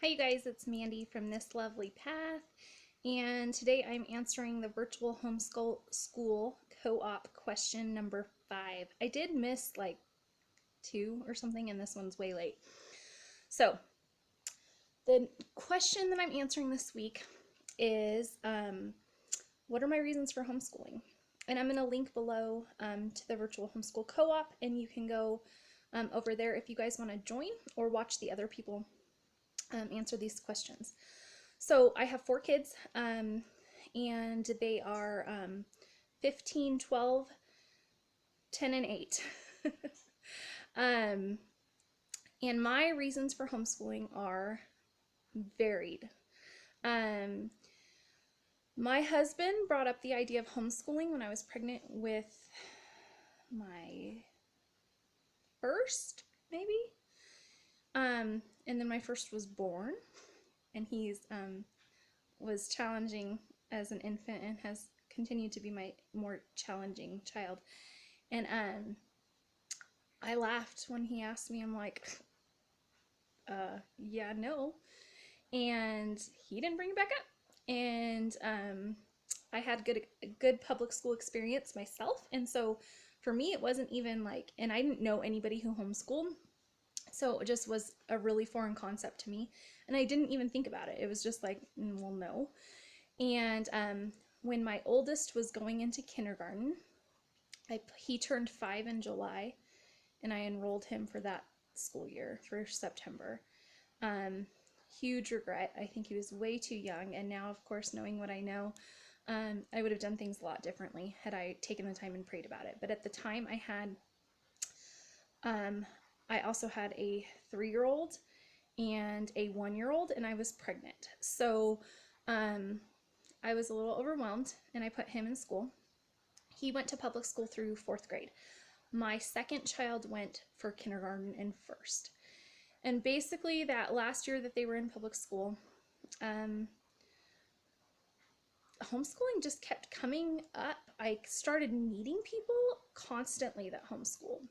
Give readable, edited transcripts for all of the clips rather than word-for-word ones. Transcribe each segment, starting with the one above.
Hi you guys, it's Mandy from This Lovely Path, and today I'm answering the virtual homeschool co-op question number 5. I did miss like 2 or something, and this one's way late. So the question that I'm answering this week is what are my reasons for homeschooling? And I'm going to link below to the virtual homeschool co-op, and you can go over there if you guys want to join or watch the other people answer these questions. So I have 4 kids, and they are 15, 12, 10, and 8. And my reasons for homeschooling are varied. My husband brought up the idea of homeschooling when I was pregnant with my first, maybe. And then my first was born, and he's was challenging as an infant and has continued to be my more challenging child. And I laughed when he asked me. I'm like, yeah, no. And he didn't bring it back up. And I had a good public school experience myself, and so for me it wasn't even like, and I didn't know anybody who homeschooled, so it just was a really foreign concept to me, and I didn't even think about it. It was just like, well, no. And when my oldest was going into kindergarten, he turned 5 in July, and I enrolled him for that school year for September. Huge regret. I think he was way too young, and now, of course, knowing what I know, I would have done things a lot differently had I taken the time and prayed about it. But at the time, I also had a 3-year-old and a 1-year-old, and I was pregnant. So I was a little overwhelmed, and I put him in school. He went to public school through 4th grade. My second child went for kindergarten and first. And basically that last year that they were in public school, homeschooling just kept coming up. I started meeting people constantly that homeschooled.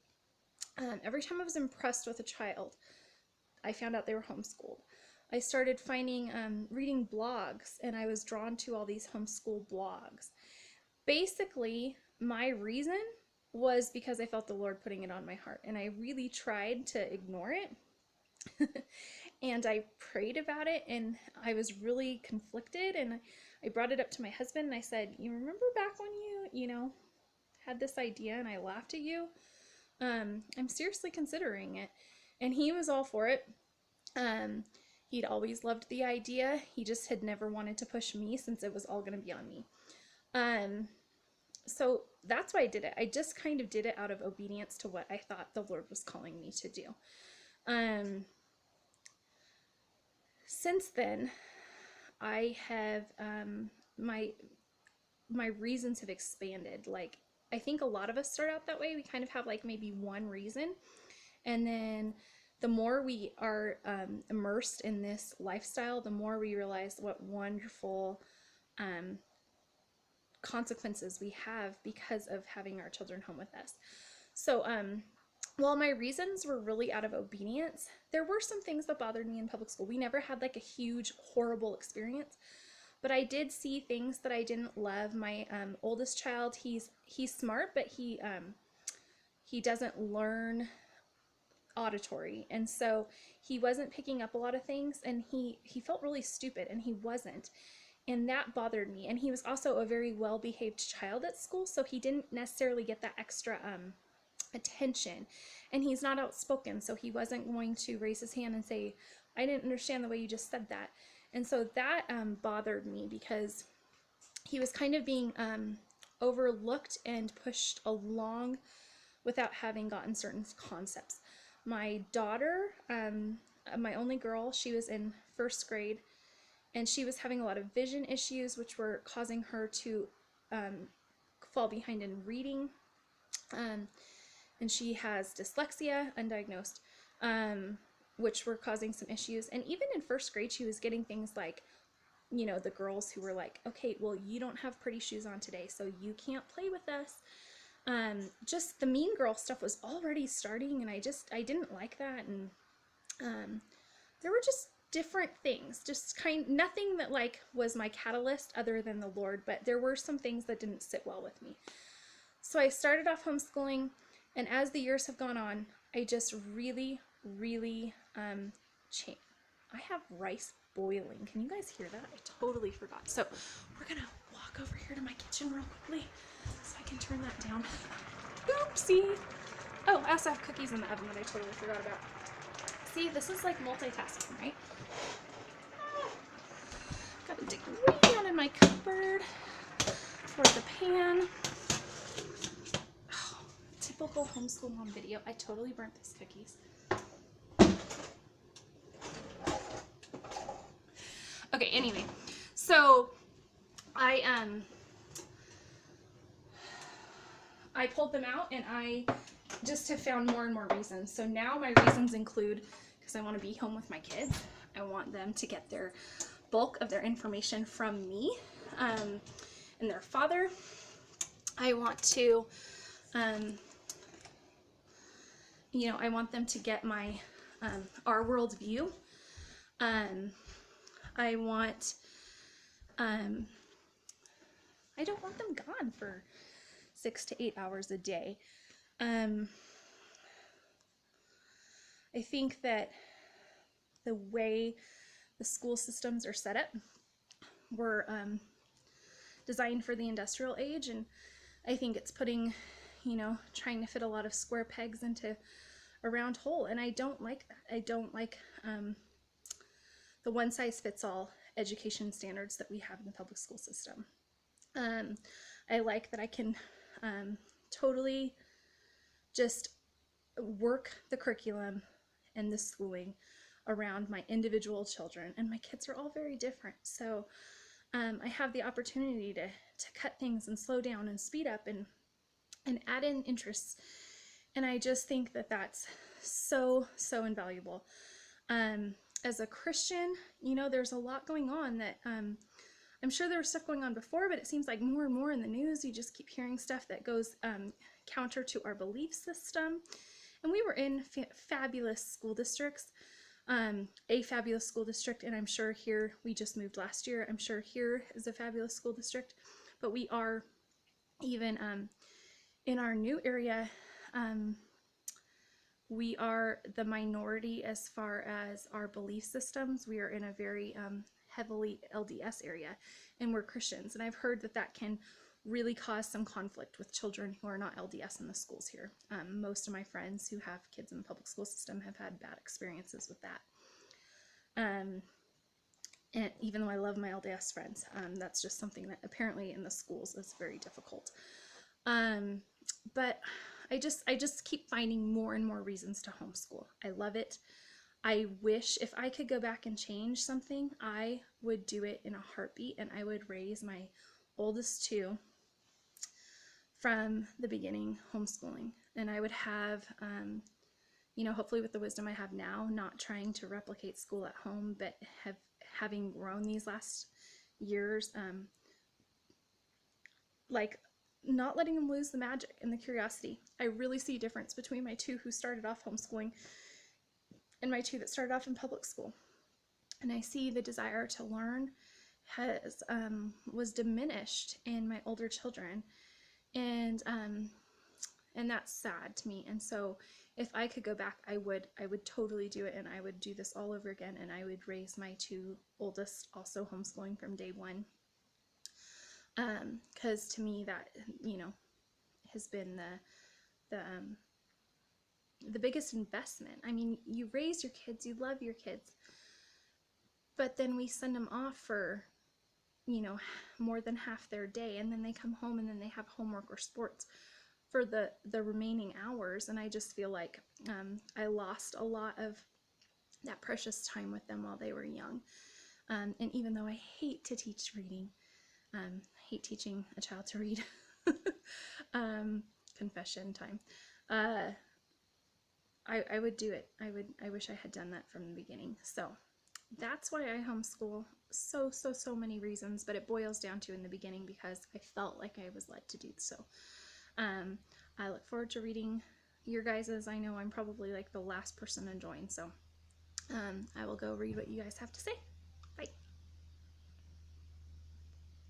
Every time I was impressed with a child, I found out they were homeschooled. I started reading blogs, and I was drawn to all these homeschool blogs. Basically, my reason was because I felt the Lord putting it on my heart, and I really tried to ignore it. And I prayed about it, and I was really conflicted, and I brought it up to my husband, and I said, you remember back when you had this idea and I laughed at you? I'm seriously considering it. And he was all for it. He'd always loved the idea. He just had never wanted to push me, since it was all going to be on me. So that's why I did it. I just kind of did it out of obedience to what I thought the Lord was calling me to do. Since then, I have my reasons have expanded. Like, I think a lot of us start out that way. We kind of have like maybe one reason, and then the more we are immersed in this lifestyle, the more we realize what wonderful consequences we have because of having our children home with us. So while my reasons were really out of obedience, there were some things that bothered me in public school. We never had like a huge, horrible experience, but I did see things that I didn't love. My oldest child, he's smart, but he doesn't learn auditory, and so he wasn't picking up a lot of things, and he felt really stupid, and he wasn't. And that bothered me. And he was also a very well-behaved child at school, so he didn't necessarily get that extra attention. And he's not outspoken, so he wasn't going to raise his hand and say, I didn't understand the way you just said that. And so that bothered me, because he was kind of being overlooked and pushed along without having gotten certain concepts. My daughter, my only girl, she was in 1st grade, and she was having a lot of vision issues, which were causing her to fall behind in reading. And she has dyslexia, undiagnosed, which were causing some issues. And even in 1st grade, she was getting things like, the girls who were like, okay, well, you don't have pretty shoes on today, so you can't play with us. Just the mean girl stuff was already starting, and I didn't like that. And there were just different things, just nothing that like was my catalyst other than the Lord, but there were some things that didn't sit well with me. So I started off homeschooling, and as the years have gone on, I just really changed. I have rice boiling. Can you guys hear that? I totally forgot. So we're gonna walk over here to my kitchen real quickly so I can turn that down. Oopsie. Oh, I also have cookies in the oven that I totally forgot about. See, this is like multitasking, right? Gotta dig way down in my cupboard for the pan. Oh, typical homeschool mom video. I totally burnt these cookies. Okay, anyway, so I pulled them out, and I just have found more and more reasons. So now my reasons include, because I want to be home with my kids, I want them to get their bulk of their information from me and their father. I want to, you know, I want them to get my our worldview. I want, I don't want them gone for 6 to 8 hours a day. I think that the way the school systems are set up were designed for the industrial age, and I think it's putting, you know, trying to fit a lot of square pegs into a round hole, and I don't like that. I don't like the one-size-fits-all education standards that we have in the public school system. I like that I can totally just work the curriculum and the schooling around my individual children, and my kids are all very different. So I have the opportunity to cut things and slow down and speed up and add in interests. And I just think that that's so invaluable. As a Christian, you know, there's a lot going on that I'm sure there was stuff going on before, but it seems like more and more in the news, you just keep hearing stuff that goes counter to our belief system. And we were in fabulous school districts, a fabulous school district, and I'm sure here, we just moved last year, I'm sure here is a fabulous school district, but we are even in our new area, we are the minority as far as our belief systems. We are in a very heavily LDS area, and we're Christians, and I've heard that that can really cause some conflict with children who are not LDS in the schools here. Most of my friends who have kids in the public school system have had bad experiences with that. And even though I love my LDS friends, that's just something that apparently in the schools is very difficult. But I just keep finding more and more reasons to homeschool. I love it. I wish if I could go back and change something, I would do it in a heartbeat, and I would raise my oldest two from the beginning homeschooling. And I would have, you know, hopefully with the wisdom I have now, not trying to replicate school at home, but having grown these last years, like not letting them lose the magic and the curiosity. I really see a difference between my two who started off homeschooling and my two that started off in public school. And I see the desire to learn was diminished in my older children. And that's sad to me. And so if I could go back, I would totally do it, and I would do this all over again, and I would raise my two oldest also homeschooling from day one. Because to me that, you know, has been the biggest investment. I mean, you raise your kids, you love your kids, but then we send them off for, you know, more than half their day, and then they come home and then they have homework or sports for the remaining hours, and I just feel like I lost a lot of that precious time with them while they were young. And even though I hate to teach reading, hate teaching a child to read, confession time, I would do it. I wish I had done that from the beginning. So that's why I homeschool. So many reasons, but it boils down to in the beginning because I felt like I was led to do so. I look forward to reading your guys's. I know I'm probably like the last person to join, so I will go read what you guys have to say.